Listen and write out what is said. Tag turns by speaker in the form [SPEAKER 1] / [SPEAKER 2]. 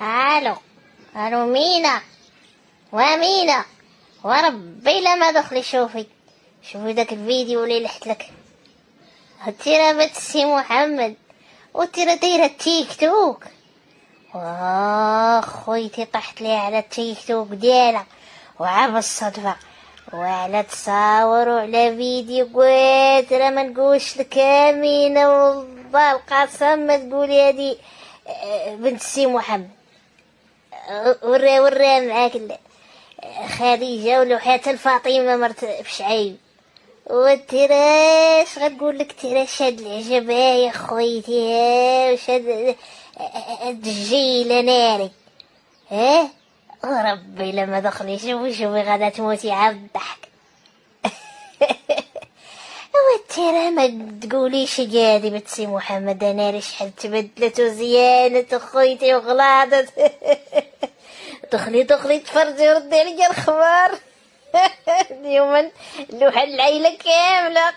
[SPEAKER 1] الو الو مينا ومينا وربي لما دخلي شوفي داك الفيديو اللي لحت لك هتيرا بنت السي محمد وتيرا دايره التيك توك. خويتي طحت لي على التيك توك ديالها وعا بالصدفه وعلى تصاور وعلى فيديو قلت راه ما نقولش لك امينه والله القسم ما تقولي هادي بنت السي محمد. وريها معاك خديجه ولوحات الفاطمه مرت بشعيب وتراش غنقول لك تراش هاد العجب يا خويتي واش هاد الدجيله ناري وربي لما دخلي شوفي غادا تموتي عاد الضحك. وترى ما تقوليش قادي بنت سي محمد انا شحال تبدلت وزيانت اخويتي وغلاضت. دخلي تفرجي وردي عليا الخبار. اليوم اللوحه العيله كامله.